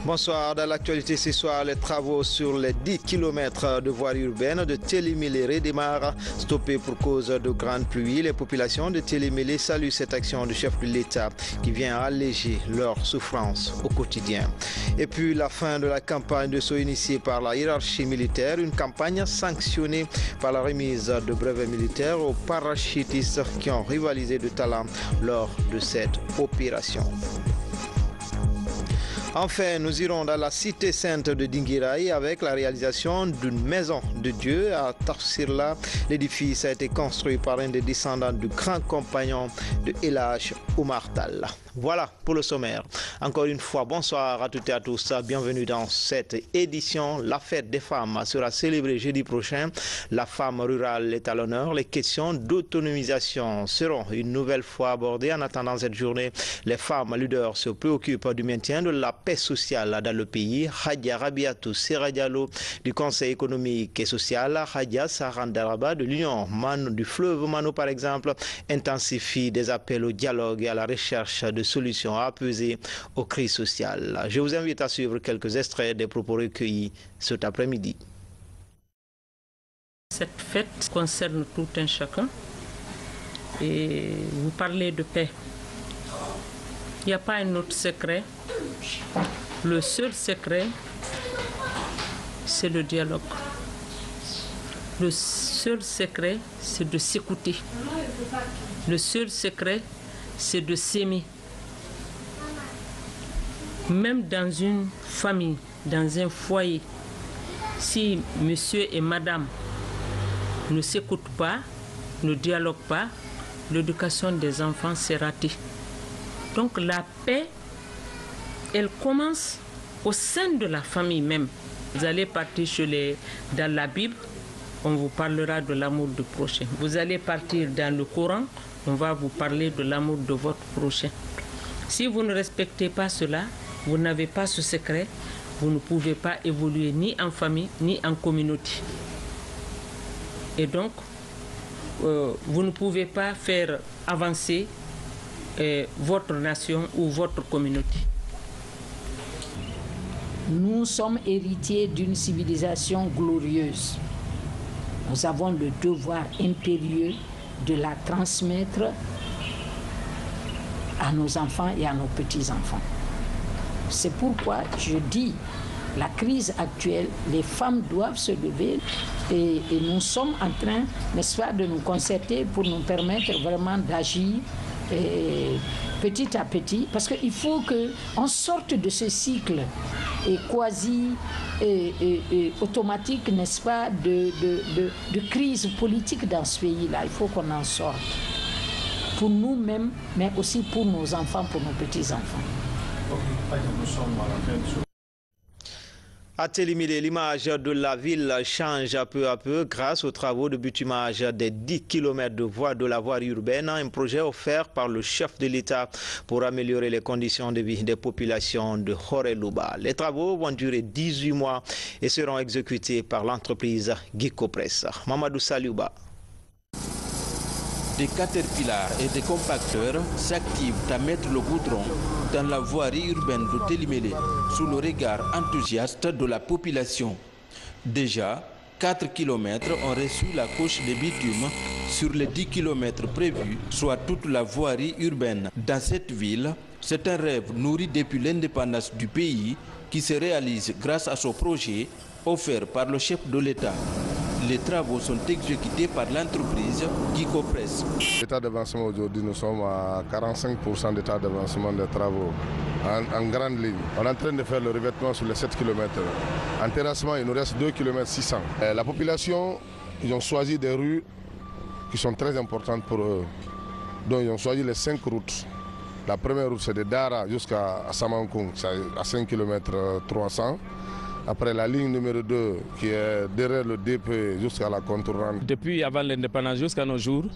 Bonsoir. Dans l'actualité ce soir, les travaux sur les 10 km de voirie urbaine de Télémélé redémarrent. Stoppés pour cause de grandes pluies, les populations de Télémélé saluent cette action du chef de l'État qui vient alléger leur souffrance au quotidien. Et puis la fin de la campagne de saut initiée par la hiérarchie militaire, une campagne sanctionnée par la remise de brevets militaires aux parachutistes qui ont rivalisé de talent lors de cette opération. Enfin, nous irons dans la cité sainte de Dinguiraye avec la réalisation d'une maison de Dieu à Tafsirla. L'édifice a été construit par un des descendants du grand compagnon de El Hadj Oumar Tall. Voilà pour le sommaire. Encore une fois, bonsoir à toutes et à tous. Bienvenue dans cette édition. La fête des femmes sera célébrée jeudi prochain. La femme rurale est à l'honneur. Les questions d'autonomisation seront une nouvelle fois abordées. En attendant cette journée, les femmes leaders se préoccupent du maintien de la paix sociale dans le pays. Hadja Rabiatou Seradialo du Conseil économique et social, Hadja Sarandaraba de l'Union du fleuve Mano par exemple, intensifie des appels au dialogue et à la recherche de solutions à apaiser aux crises sociales. Je vous invite à suivre quelques extraits des propos recueillis cet après-midi. Cette fête concerne tout un chacun et vous parlez de paix. Il n'y a pas un autre secret. Le seul secret, c'est le dialogue. Le seul secret, c'est de s'écouter. Le seul secret, c'est de s'aimer. Même dans une famille, dans un foyer, si monsieur et madame ne s'écoutent pas, ne dialoguent pas, l'éducation des enfants s'est ratée. Donc la paix, elle commence au sein de la famille même. Vous allez partir dans la Bible, on vous parlera de l'amour du prochain. Vous allez partir dans le Coran, on va vous parler de l'amour de votre prochain. Si vous ne respectez pas cela, vous n'avez pas ce secret, vous ne pouvez pas évoluer ni en famille, ni en communauté. Et donc, vous ne pouvez pas faire avancer votre nation ou votre communauté. Nous sommes héritiers d'une civilisation glorieuse. Nous avons le devoir impérieux de la transmettre à nos enfants et à nos petits-enfants. C'est pourquoi je dis, la crise actuelle, les femmes doivent se lever et nous sommes en train, n'est-ce pas, de nous concerter pour nous permettre vraiment d'agir petit à petit, parce qu'il faut qu'on sorte de ce cycle quasi automatique, n'est-ce pas, de crise politique dans ce pays-là. Il faut qu'on en sorte. Pour nous-mêmes, mais aussi pour nos enfants, pour nos petits-enfants. À Télémélé, l'image de la ville change peu à peu grâce aux travaux de bitumage des 10 km de voies de la voirie urbaine, un projet offert par le chef de l'État pour améliorer les conditions de vie des populations de Horelouba. Les travaux vont durer 18 mois et seront exécutés par l'entreprise Gicopress. Mamadou Saliouba. Des caterpillars et des compacteurs s'activent à mettre le goudron dans la voirie urbaine de Télémélé sous le regard enthousiaste de la population. Déjà, 4 km ont reçu la couche de bitume sur les 10 km prévus, soit toute la voirie urbaine. Dans cette ville, c'est un rêve nourri depuis l'indépendance du pays qui se réalise grâce à ce projet offert par le chef de l'État. Les travaux sont exécutés par l'entreprise Gicopress. L'état d'avancement aujourd'hui, nous sommes à 45% d'état d'avancement des travaux en grande ligne. On est en train de faire le revêtement sur les 7 km. En terrassement, il nous reste 2 km 600. La population, ils ont choisi des rues qui sont très importantes pour eux. Donc ils ont choisi les 5 routes. La première route, c'est de Dara jusqu'à Samankung, c'est à 5 km 300. Après la ligne numéro 2 qui est derrière le DP jusqu'à la contourante. Depuis avant l'indépendance jusqu'à nos jours,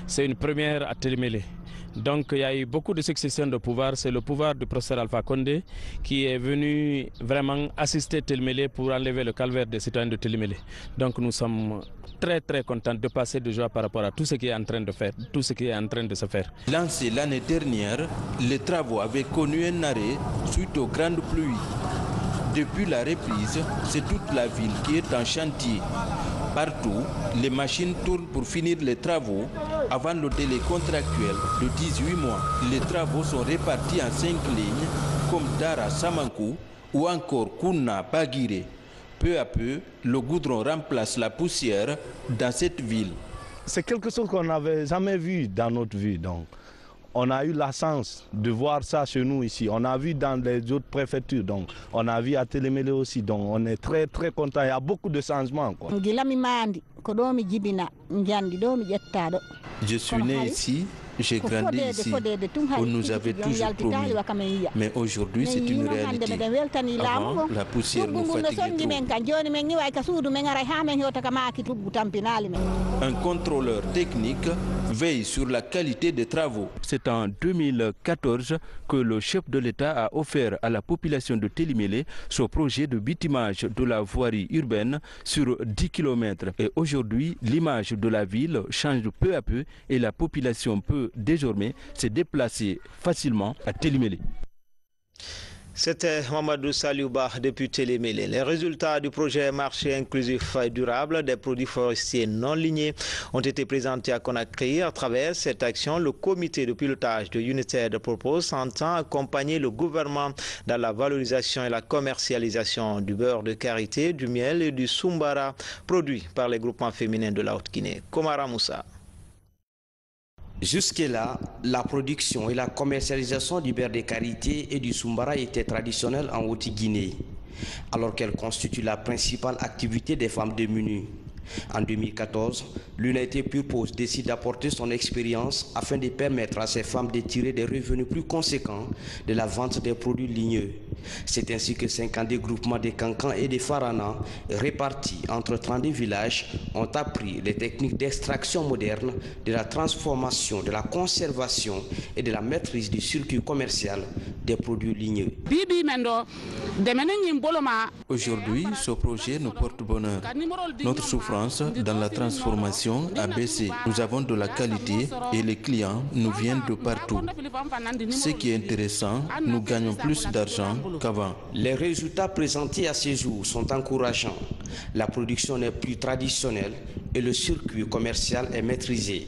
c'est une première à Télémélé. Donc il y a eu beaucoup de successions de pouvoir. C'est le pouvoir du professeur Alpha Condé qui est venu vraiment assister Télémélé pour enlever le calvaire des citoyens de Télémélé. Donc nous sommes très contents de passer de joie par rapport à tout ce qui est en train de faire, tout ce qui est en train de se faire. Lancé l'année dernière, les travaux avaient connu un arrêt suite aux grandes pluies. Depuis la reprise, c'est toute la ville qui est en chantier. Partout, les machines tournent pour finir les travaux avant le délai contractuel de 18 mois. Les travaux sont répartis en 5 lignes comme Dara Samankou ou encore Kouna Bagire. Peu à peu, le goudron remplace la poussière dans cette ville. C'est quelque chose qu'on n'avait jamais vu dans notre vie. Donc, on a eu la chance de voir ça chez nous ici. On a vu dans les autres préfectures. Donc, on a vu à Télémélé aussi. Donc, on est très très content. Il y a beaucoup de changements, quoi. Je suis né ici, j'ai grandi ici. On nous avait toujours promis. Mais aujourd'hui, c'est une réalité. Avant, la poussière nous fatiguait trop. Un contrôleur technique veille sur la qualité des travaux. C'est en 2014 que le chef de l'État a offert à la population de Télémélé son projet de bitumage de la voirie urbaine sur 10 km. Et aujourd'hui, l'image de la ville change peu à peu et la population peut désormais se déplacer facilement à Télémélé. C'était Mamadou Saliouba depuis Télémélé. Les résultats du projet marché inclusif et durable des produits forestiers non lignés ont été présentés à Conakry. À travers cette action, le comité de pilotage de United Purpose entend accompagner le gouvernement dans la valorisation et la commercialisation du beurre de karité, du miel et du Soumbara produits par les groupements féminins de la Haute-Guinée. Komara Moussa. Jusque-là, la production et la commercialisation du beurre de karité et du Soumbara étaient traditionnelles en Haute-Guinée, alors qu'elles constituent la principale activité des femmes démunies. En 2014, l'United Purpose décide d'apporter son expérience afin de permettre à ces femmes de tirer des revenus plus conséquents de la vente des produits ligneux. C'est ainsi que 52 groupements de Cancans et de Farana, répartis entre 32 villages, ont appris les techniques d'extraction moderne, de la transformation, de la conservation et de la maîtrise du circuit commercial des produits ligneux. Aujourd'hui, ce projet nous porte bonheur. Notre souffrance dans la transformation a baissé. Nous avons de la qualité et les clients nous viennent de partout. Ce qui est intéressant, nous gagnons plus d'argent qu'avant. Les résultats présentés à ce jour sont encourageants. La production n'est plus traditionnelle et le circuit commercial est maîtrisé.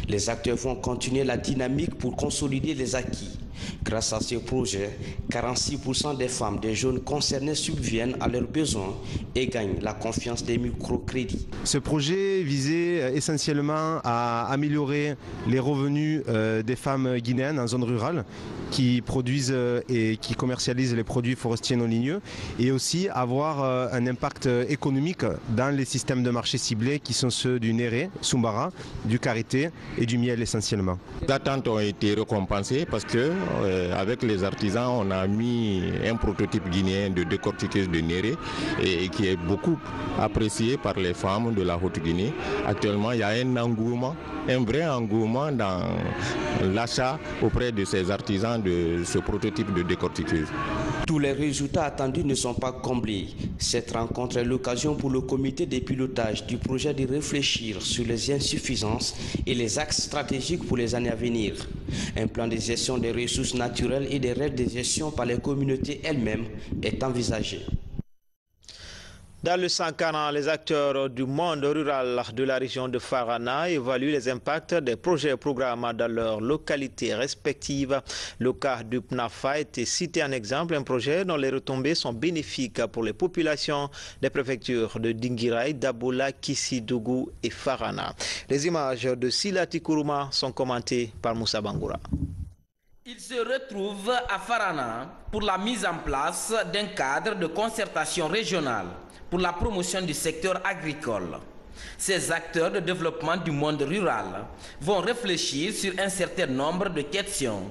Les acteurs vont continuer la dynamique pour consolider les acquis. Grâce à ce projet, 46% des femmes des jeunes concernés subviennent à leurs besoins et gagnent la confiance des microcrédits. Ce projet visait essentiellement à améliorer les revenus des femmes guinéennes en zone rurale qui produisent et qui commercialisent les produits forestiers non ligneux et aussi avoir un impact économique dans les systèmes de marché ciblés qui sont ceux du néré, Soumbara, du karité et du miel essentiellement. Les attentes ont été récompensées parce que avec les artisans, on a mis un prototype guinéen de décortiqueuse de néré et qui est beaucoup apprécié par les femmes de la Haute-Guinée. Actuellement, il y a un engouement, un vrai engouement dans l'achat auprès de ces artisans de ce prototype de décortiqueuse. Tous les résultats attendus ne sont pas comblés. Cette rencontre est l'occasion pour le comité de pilotage du projet de réfléchir sur les insuffisances et les axes stratégiques pour les années à venir. Un plan de gestion des ressources naturelles et des règles de gestion par les communautés elles-mêmes est envisagé. Dans le Sankara, les acteurs du monde rural de la région de Farana évaluent les impacts des projets et programmes dans leurs localités respectives. Le cas du PNAFA a été cité en exemple, un projet dont les retombées sont bénéfiques pour les populations des préfectures de Dinguiraï, Daboula, Kissidougou et Farana. Les images de Silati Kourouma sont commentées par Moussa Bangoura. Il se retrouve à Farana pour la mise en place d'un cadre de concertation régionale pour la promotion du secteur agricole. Ces acteurs de développement du monde rural vont réfléchir sur un certain nombre de questions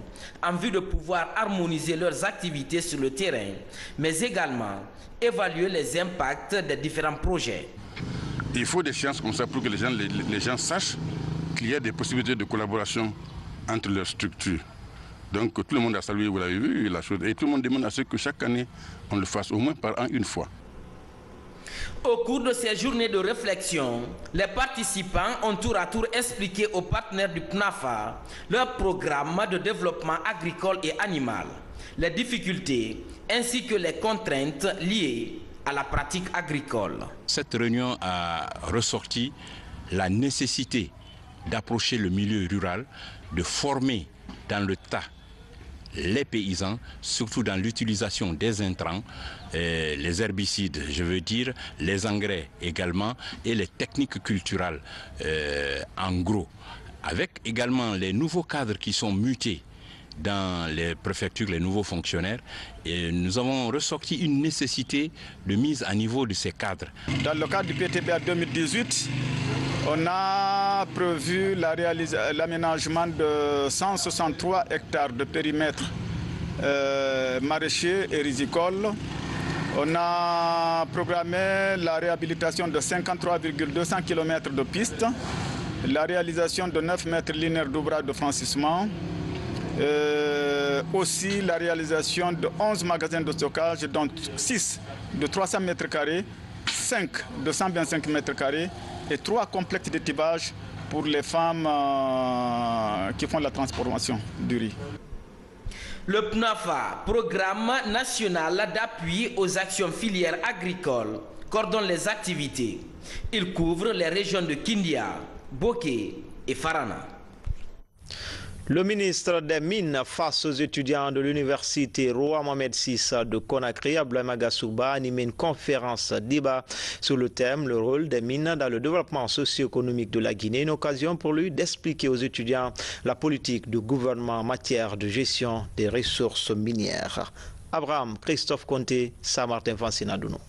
en vue de pouvoir harmoniser leurs activités sur le terrain, mais également évaluer les impacts des différents projets. Il faut des chances comme ça pour que les gens sachent qu'il y a des possibilités de collaboration entre leurs structures. Donc tout le monde a salué, vous l'avez vu, la chose, et tout le monde demande à ce que chaque année, on le fasse au moins par an une fois. Au cours de ces journées de réflexion, les participants ont tour à tour expliqué aux partenaires du PNAFA leur programme de développement agricole et animal. les difficultés ainsi que les contraintes liées à la pratique agricole. Cette réunion a ressorti la nécessité d'approcher le milieu rural, de former dans le tas les paysans, surtout dans l'utilisation des intrants, les herbicides, je veux dire, les engrais également, et les techniques culturales en gros. Avec également les nouveaux cadres qui sont mutés dans les préfectures, les nouveaux fonctionnaires, et nous avons ressorti une nécessité de mise à niveau de ces cadres. Dans le cadre du PTBA 2018, on a prévu l'aménagement de 163 hectares de périmètre maraîcher et risicole. On a programmé la réhabilitation de 53,200 km de pistes, la réalisation de 9 mètres linéaires d'ouvrage de franchissement, aussi la réalisation de 11 magasins de stockage, dont 6 de 300 mètres carrés, 5 de 125 mètres carrés et 3 complexes d'étivage pour les femmes qui font la transformation du riz. Le PNAFA, Programme national d'appui aux actions filières agricoles, coordonne les activités. Il couvre les régions de Kindia, Boké et Farana. Le ministre des Mines face aux étudiants de l'université Roi Mohamed VI de Conakry, Abdoulaye Maga-Souba, a animé une conférence débat sur le thème « Le rôle des mines dans le développement socio-économique de la Guinée ». Une occasion pour lui d'expliquer aux étudiants la politique du gouvernement en matière de gestion des ressources minières. Abraham Christophe Conté, Saint-Martin Fancinadouno.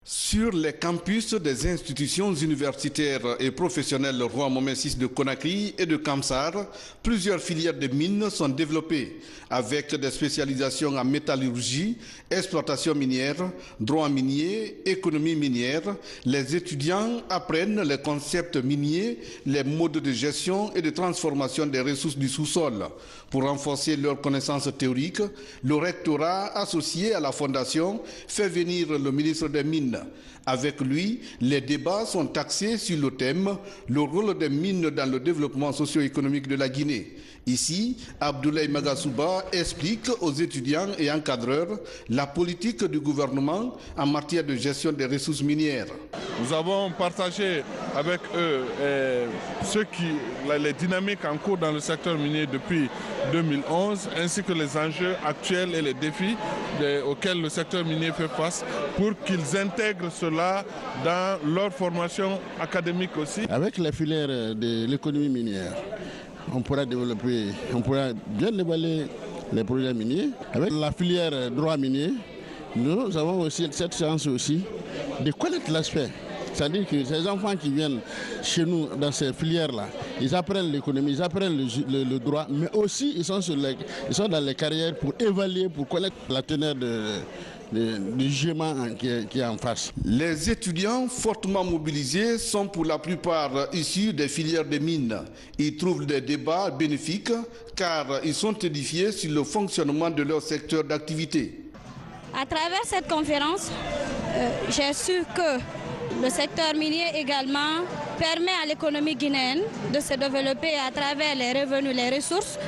Sur les campus des institutions universitaires et professionnelles Roi Mohamed VI de Conakry et de Kamsar, plusieurs filières de mines sont développées avec des spécialisations en métallurgie, exploitation minière, droit minier, économie minière. Les étudiants apprennent les concepts miniers, les modes de gestion et de transformation des ressources du sous-sol. Pour renforcer leurs connaissances théoriques, le rectorat associé à la fondation fait venir le ministre des Mines. Avec lui, les débats sont axés sur le thème « Le rôle des mines dans le développement socio-économique de la Guinée ». Ici, Abdoulaye Maga-Souba explique aux étudiants et encadreurs la politique du gouvernement en matière de gestion des ressources minières. Nous avons partagé avec eux les dynamiques en cours dans le secteur minier depuis 2011, ainsi que les enjeux actuels et les défis auxquels le secteur minier fait face, pour qu'ils intègrent cela dans leur formation académique aussi. Avec la filière de l'économie minière, on pourra bien déballer les projets miniers. Avec la filière droit minier, nous avons aussi cette chance aussi de connaître l'aspect. C'est-à-dire que ces enfants qui viennent chez nous dans ces filières-là, ils apprennent l'économie, ils apprennent le droit, mais aussi ils sont dans les carrières pour évaluer, pour connaître la teneur du jugement qui est en face. Les étudiants fortement mobilisés sont pour la plupart issus des filières de mines. Ils trouvent des débats bénéfiques car ils sont édifiés sur le fonctionnement de leur secteur d'activité. À travers cette conférence, j'ai su que le secteur minier également permet à l'économie guinéenne de se développer à travers les revenus, les ressources,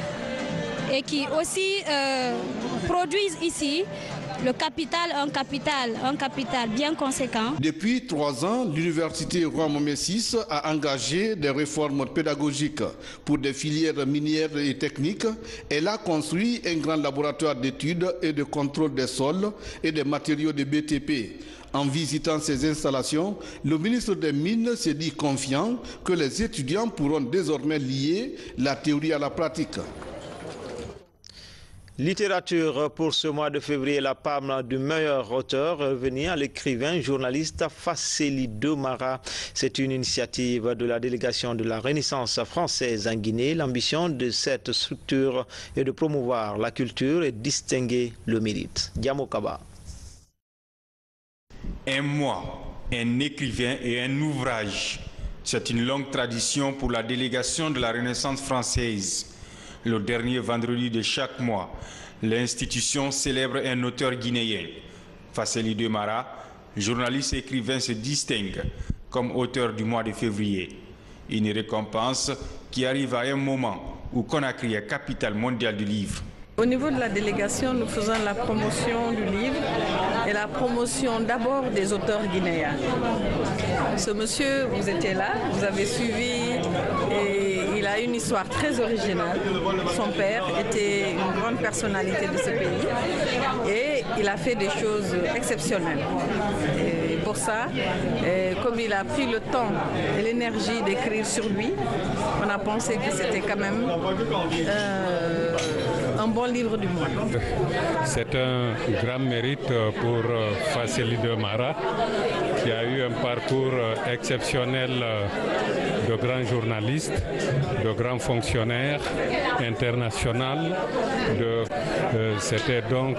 et qui aussi produisent ici le capital, un capital bien conséquent. Depuis 3 ans, l'université Roi Mohamed VI a engagé des réformes pédagogiques pour des filières minières et techniques. Elle a construit un grand laboratoire d'études et de contrôle des sols et des matériaux de BTP. En visitant ces installations, le ministre des Mines s'est dit confiant que les étudiants pourront désormais lier la théorie à la pratique. Littérature pour ce mois de février, la palme du meilleur auteur revenue à l'écrivain journaliste Fasseli Domara. C'est une initiative de la délégation de la Renaissance française en Guinée. L'ambition de cette structure est de promouvoir la culture et distinguer le mérite. Diamokaba. Un mois, un écrivain et un ouvrage. C'est une longue tradition pour la délégation de la Renaissance française. Le dernier vendredi de chaque mois, l'institution célèbre un auteur guinéen. Fasseli Domara, journaliste et écrivain, se distingue comme auteur du mois de février. Une récompense qui arrive à un moment où Conakry est capitale mondiale du livre. Au niveau de la délégation, nous faisons la promotion du livre et la promotion d'abord des auteurs guinéens. Ce monsieur, vous étiez là, vous avez suivi et il a une histoire très originale. Son père était une grande personnalité de ce pays et il a fait des choses exceptionnelles. Et pour ça, comme il a pris le temps et l'énergie d'écrire sur lui, on a pensé que c'était quand même un bon livre du monde. C'est un grand mérite pour Fasseli Demara, qui a eu un parcours exceptionnel de grand journaliste, de grand fonctionnaire international. C'était donc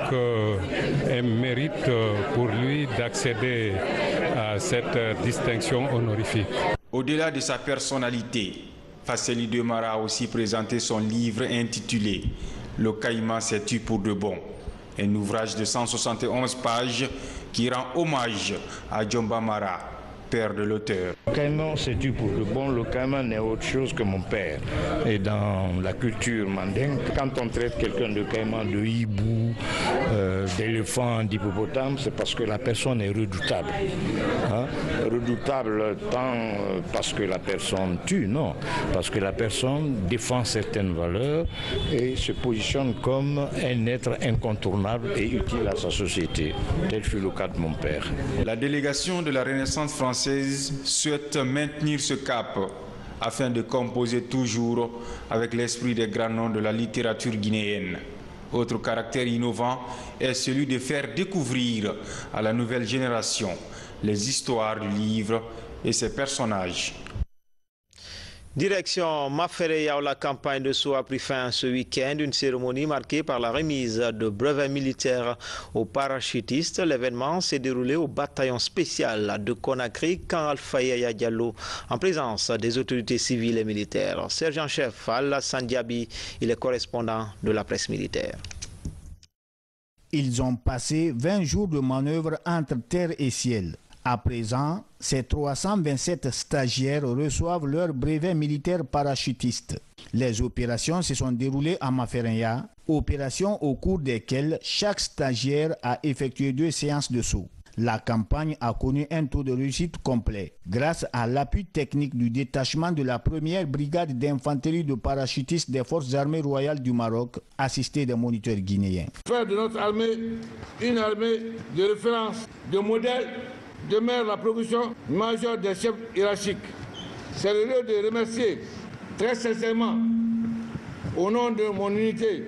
un mérite pour lui d'accéder à cette distinction honorifique. Au-delà de sa personnalité, Fasseli Demara a aussi présenté son livre intitulé « Le Caïman s'est tu pour de bon », un ouvrage de 171 pages qui rend hommage à Djomba Mara, père de l'auteur. Le Caïman s'est tu pour de bon, le Caïman n'est autre chose que mon père. Et dans la culture mandingue, quand on traite quelqu'un de Caïman, de hibou, d'éléphant, d'hippopotame, c'est parce que la personne est redoutable. Hein? Redoutable tant parce que la personne tue, non, parce que la personne défend certaines valeurs et se positionne comme un être incontournable et utile à sa société. Tel fut le cas de mon père. La délégation de la Renaissance française souhaite maintenir ce cap afin de composer toujours avec l'esprit des grands noms de la littérature guinéenne. Autre caractère innovant est celui de faire découvrir à la nouvelle génération les histoires du livre et ses personnages. Direction Mafere, où la campagne de saut a pris fin ce week-end, une cérémonie marquée par la remise de brevets militaires aux parachutistes. L'événement s'est déroulé au bataillon spécial de Conakry, Camp Alpha Yaya Diallo, en présence des autorités civiles et militaires. Sergent-chef Alassane Diaby, il est correspondant de la presse militaire. Ils ont passé 20 jours de manœuvre entre terre et ciel. À présent, ces 327 stagiaires reçoivent leur brevet militaire parachutiste. Les opérations se sont déroulées à Maferenya, opérations au cours desquelles chaque stagiaire a effectué 2 séances de saut. La campagne a connu un taux de réussite complet grâce à l'appui technique du détachement de la première brigade d'infanterie de parachutistes des forces armées royales du Maroc, assisté des moniteurs guinéens. Faire de notre armée une armée de référence, de modèle, demeure la progression majeure des chefs hiérarchiques. C'est le lieu de remercier très sincèrement, au nom de mon unité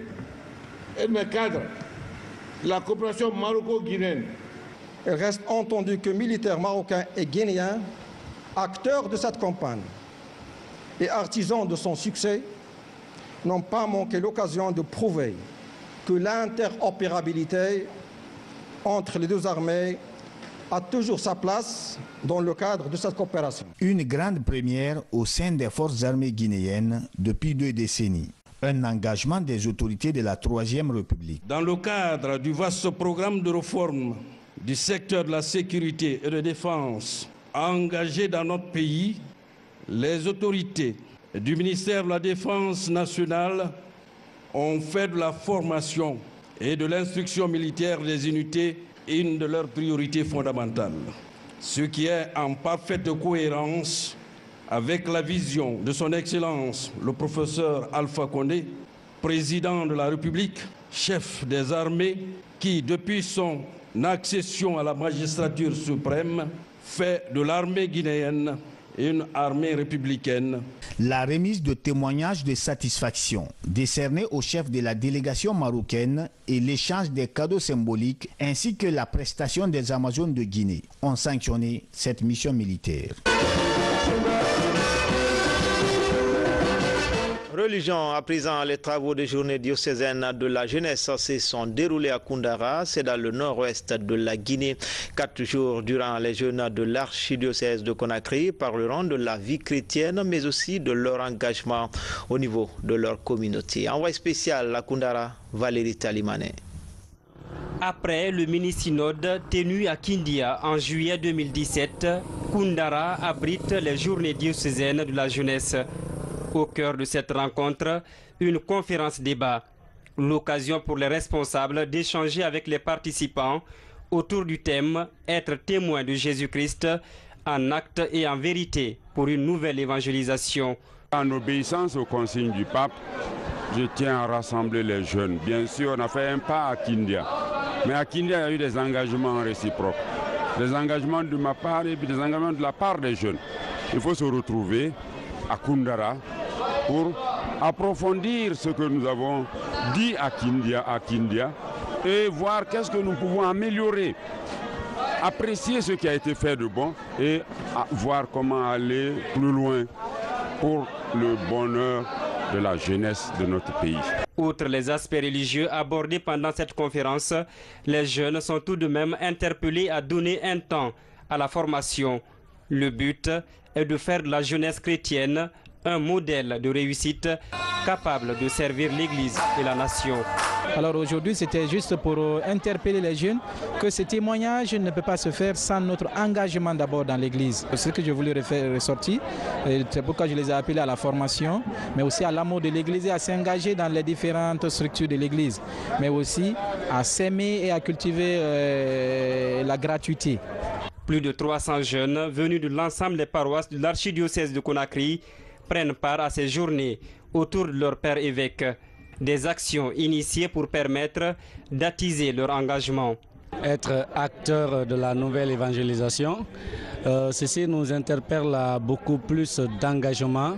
et de mes cadres, la coopération maroco-guinéenne. Il reste entendu que militaires marocains et guinéens, acteurs de cette campagne et artisans de son succès, n'ont pas manqué l'occasion de prouver que l'interopérabilité entre les deux armées a toujours sa place dans le cadre de cette coopération. Une grande première au sein des forces armées guinéennes depuis 2 décennies. Un engagement des autorités de la Troisième République. Dans le cadre du vaste programme de réforme du secteur de la sécurité et de défense engagé dans notre pays, les autorités du ministère de la Défense nationale ont fait de la formation et de l'instruction militaire des unités une de leurs priorités fondamentales, ce qui est en parfaite cohérence avec la vision de son Excellence le professeur Alpha Condé, président de la République, chef des armées, qui, depuis son accession à la magistrature suprême, fait de l'armée guinéenne une armée républicaine. La remise de témoignages de satisfaction décernés au chef de la délégation marocaine et l'échange des cadeaux symboliques ainsi que la prestation des Amazones de Guinée ont sanctionné cette mission militaire. Religion, à présent, les travaux des journées diocésaines de la jeunesse se sont déroulés à Koundara, c'est dans le nord-ouest de la Guinée. 4 jours durant, les jeunes de l'archidiocèse de Conakry parleront de la vie chrétienne, mais aussi de leur engagement au niveau de leur communauté. Envoyé spécial à Koundara, Valérie Talimane. Après le mini-synode tenu à Kindia en juillet 2017, Koundara abrite les journées diocésaines de la jeunesse. Au cœur de cette rencontre, une conférence débat. L'occasion pour les responsables d'échanger avec les participants autour du thème « Être témoin de Jésus-Christ en acte et en vérité pour une nouvelle évangélisation ». En obéissance aux consignes du pape, je tiens à rassembler les jeunes. Bien sûr, on a fait un pas à Kindia. Mais à Kindia, il y a eu des engagements réciproques. Des engagements de ma part et puis des engagements de la part des jeunes. Il faut se retrouver à Koundara pour approfondir ce que nous avons dit à Kindia et voir qu'est-ce que nous pouvons améliorer. Apprécier ce qui a été fait de bon et voir comment aller plus loin pour le bonheur de la jeunesse de notre pays. Outre les aspects religieux abordés pendant cette conférence, les jeunes sont tout de même interpellés à donner un temps à la formation. Le but est de faire de la jeunesse chrétienne un modèle de réussite capable de servir l'Église et la nation. Alors aujourd'hui, c'était juste pour interpeller les jeunes que ce témoignage ne peut pas se faire sans notre engagement d'abord dans l'Église. C'est ce que je voulais ressortir. C'est pourquoi je les ai appelés à la formation, mais aussi à l'amour de l'Église et à s'engager dans les différentes structures de l'Église, mais aussi à s'aimer et à cultiver la gratuité. Plus de 300 jeunes venus de l'ensemble des paroisses de l'archidiocèse de Conakry prennent part à ces journées autour de leur père évêque. Des actions initiées pour permettre d'attiser leur engagement. Être acteur de la nouvelle évangélisation, ceci nous interpelle à beaucoup plus d'engagement,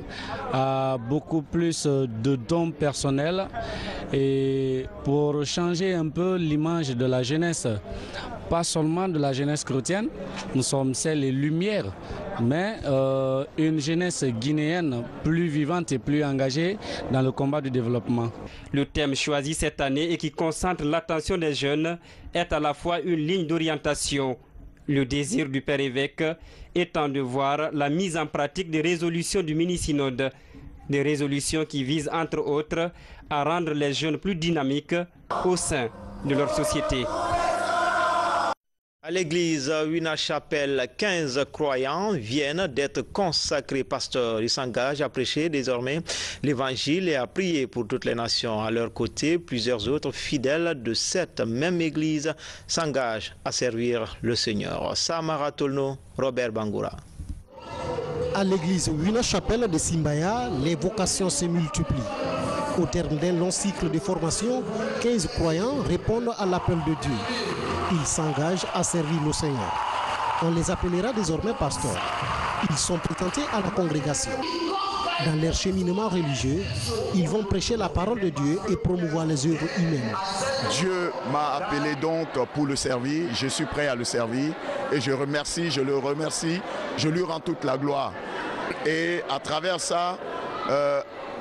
à beaucoup plus de dons personnels et pour changer un peu l'image de la jeunesse. Pas seulement de la jeunesse chrétienne, nous sommes celles et lumières, mais une jeunesse guinéenne plus vivante et plus engagée dans le combat du développement. Le thème choisi cette année et qui concentre l'attention des jeunes est à la fois une ligne d'orientation. Le désir du Père évêque étant de voir la mise en pratique des résolutions du mini-synode, des résolutions qui visent entre autres à rendre les jeunes plus dynamiques au sein de leur société. À l'église Wina-Chapelle, 15 croyants viennent d'être consacrés pasteurs. Ils s'engagent à prêcher désormais l'évangile et à prier pour toutes les nations. À leur côté, plusieurs autres fidèles de cette même église s'engagent à servir le Seigneur. Samara Tolno, Robert Bangoura. À l'église Wina-Chapelle de Simbaya, les vocations se multiplient. Au terme d'un long cycle de formation, 15 croyants répondent à l'appel de Dieu. Ils s'engagent à servir le Seigneur. On les appellera désormais pasteurs. Ils sont présentés à la congrégation. Dans leur cheminement religieux, ils vont prêcher la parole de Dieu et promouvoir les œuvres humaines. Dieu m'a appelé donc pour le servir. Je suis prêt à le servir et je le remercie, je lui rends toute la gloire. Et à travers ça,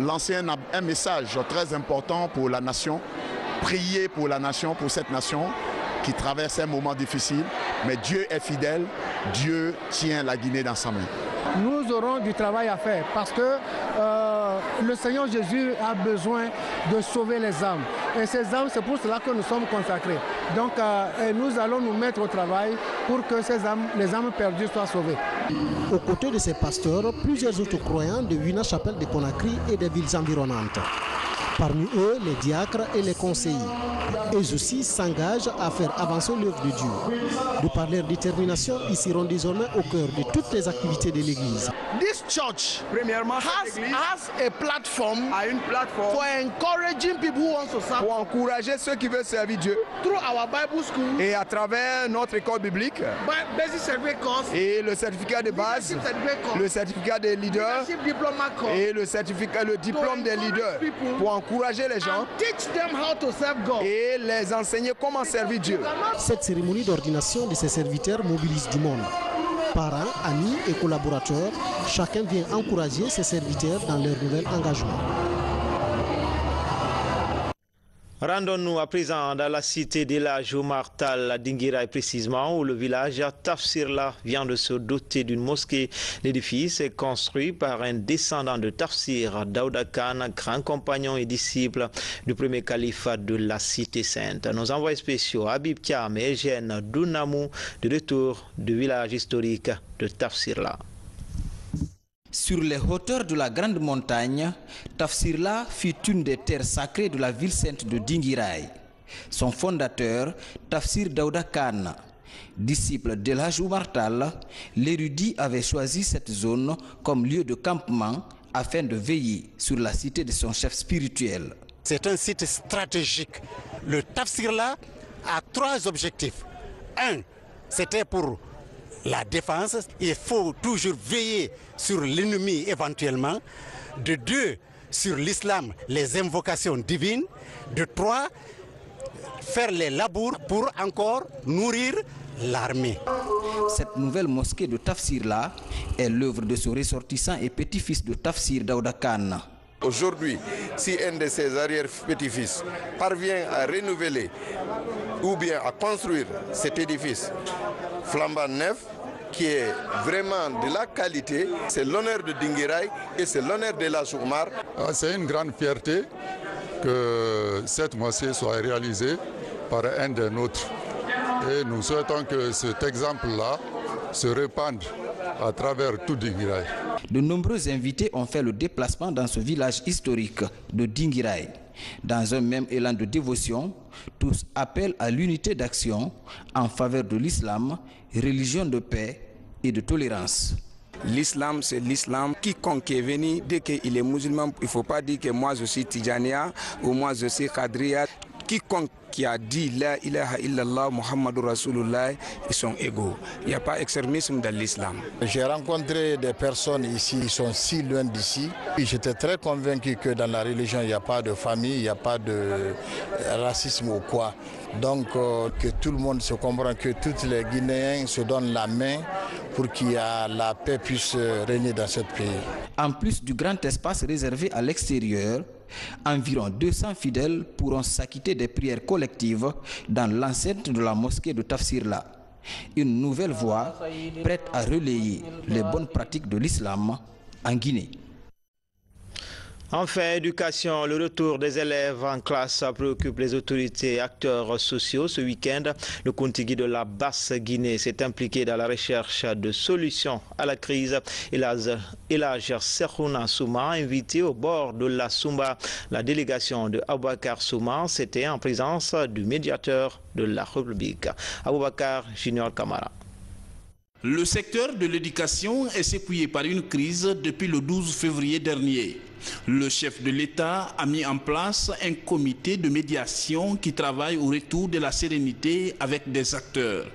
lancer un message très important pour la nation, prier pour la nation, pour cette nation qui traverse un moment difficile, mais Dieu est fidèle, Dieu tient la Guinée dans sa main. Nous aurons du travail à faire parce que le Seigneur Jésus a besoin de sauver les âmes. Et ces âmes, c'est pour cela que nous sommes consacrés. Donc nous allons nous mettre au travail pour que les âmes perdues soient sauvées. Aux côtés de ces pasteurs, plusieurs autres croyants de Wina-Chapelle de Conakry et des villes environnantes. Parmi eux, les diacres et les conseillers. Eux aussi s'engagent à faire avancer l'œuvre de Dieu. De par leur détermination, ils seront désormais au cœur de toutes les activités de l'Église. This church has a platform for encouraging people who want to serve. Pour encourager ceux qui veulent servir Dieu. Through our Bible school. Et à travers notre école biblique. Basic certificate course. Et le certificat de base. Le certificat des leaders. Et le diplôme des leaders. Pour encourager les gens. Teach them how to serve God. Et les enseigner comment servir Dieu. Cette cérémonie d'ordination de ces serviteurs mobilise du monde. Parents, amis et collaborateurs, chacun vient encourager ses serviteurs dans leur nouvel engagement. Rendons-nous à présent dans la cité de la Jomartal à Dinguiraye précisément, où le village Tafsirla vient de se doter d'une mosquée. L'édifice est construit par un descendant de Tafsir, Daouda Khan, grand compagnon et disciple du premier calife de la cité sainte. Nos envoyés spéciaux Habib Thiam et Eugène Dounamou de retour du village historique de Tafsirla. Sur les hauteurs de la Grande Montagne, Tafsirla fut une des terres sacrées de la ville sainte de Dinguiraye. Son fondateur, Tafsir Daouda Khan, disciple d'El Hadj Oumar Tall, l'érudit avait choisi cette zone comme lieu de campement afin de veiller sur la cité de son chef spirituel. C'est un site stratégique. Le Tafsirla a 3 objectifs. 1, c'était pour la défense. Il faut toujours veiller sur l'ennemi éventuellement. De 2, sur l'islam, les invocations divines. De 3, faire les labours pour encore nourrir l'armée. Cette nouvelle mosquée de Tafsirla est l'œuvre de ce ressortissant et petit-fils de Tafsir Daouda Khan. Aujourd'hui, si un de ses arrière-petits-fils parvient à renouveler ou bien à construire cet édifice flambant neuf, qui est vraiment de la qualité, c'est l'honneur de Dinguiraye et c'est l'honneur de El Hadj Oumar. C'est une grande fierté que cette mosquée soit réalisée par un des nôtres. Et nous souhaitons que cet exemple-là se répande à travers tout Dinguiraye. De nombreux invités ont fait le déplacement dans ce village historique de Dinguiraye. Dans un même élan de dévotion, tous appellent à l'unité d'action en faveur de l'islam, religion de paix et de tolérance. L'islam, c'est l'islam. Quiconque est venu, dès qu'il est musulman, il ne faut pas dire que moi je suis Tijania ou moi je suis Khadria. Quiconque qui a dit La ilaha illallah Muhammadur Rasulullah, ils sont égaux. Il n'y a pas d'extrémisme dans l'islam. J'ai rencontré des personnes ici, ils sont si loin d'ici. J'étais très convaincu que dans la religion, il n'y a pas de famille, il n'y a pas de racisme ou quoi. Donc que tout le monde se comprend, que tous les Guinéens se donnent la main pour que la paix puisse régner dans ce pays. En plus du grand espace réservé à l'extérieur, environ 200 fidèles pourront s'acquitter des prières collectives dans l'enceinte de la mosquée de Tafsirla. Une nouvelle voie prête à relayer les bonnes pratiques de l'islam en Guinée. Enfin, éducation, le retour des élèves en classe préoccupe les autorités et acteurs sociaux. Ce week-end, le Kontigi de la Basse-Guinée s'est impliqué dans la recherche de solutions à la crise. El Hadj Serhouna Souma, invité au bord de la Soumba, la délégation de Aboubakar Souma, c'était en présence du médiateur de la République, Aboubakar Junior Kamara. Le secteur de l'éducation est secoué par une crise depuis le 12 février dernier. Le chef de l'État a mis en place un comité de médiation qui travaille au retour de la sérénité avec des acteurs.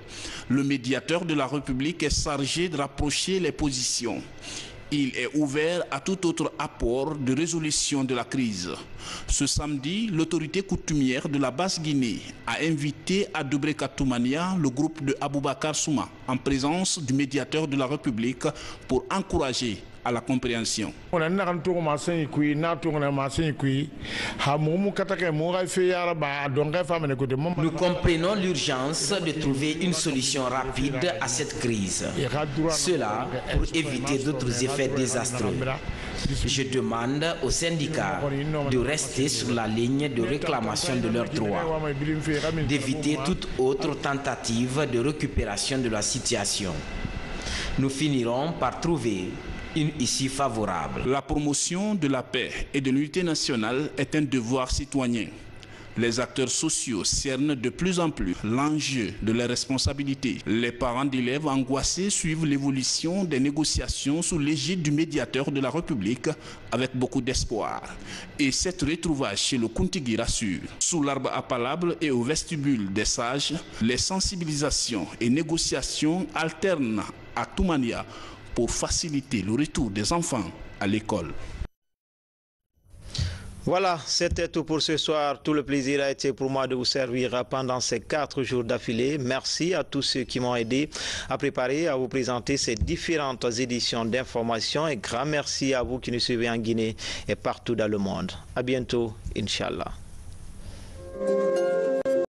Le médiateur de la République est chargé de rapprocher les positions. Il est ouvert à tout autre apport de résolution de la crise. Ce samedi, l'autorité coutumière de la Basse-Guinée a invité à Doubré-Katoumania le groupe de Aboubakar Souma en présence du médiateur de la République pour encourager à la compréhension. Nous comprenons l'urgence de trouver une solution rapide à cette crise. Cela pour éviter d'autres effets désastreux. Je demande aux syndicats de rester sur la ligne de réclamation de leurs droits, d'éviter toute autre tentative de récupération de la situation. Nous finirons par trouver une issue favorable. La promotion de la paix et de l'unité nationale est un devoir citoyen. Les acteurs sociaux cernent de plus en plus l'enjeu de leurs responsabilités. Les parents d'élèves angoissés suivent l'évolution des négociations sous l'égide du médiateur de la République avec beaucoup d'espoir. Et cette retrouvaille chez le Kontigi rassure. Sous l'arbre à palabre et au vestibule des sages, les sensibilisations et négociations alternent à Toumania pour faciliter le retour des enfants à l'école. Voilà, c'était tout pour ce soir. Tout le plaisir a été pour moi de vous servir pendant ces 4 jours d'affilée. Merci à tous ceux qui m'ont aidé à préparer, à vous présenter ces différentes éditions d'information. Et grand merci à vous qui nous suivez en Guinée et partout dans le monde. À bientôt, Inch'Allah.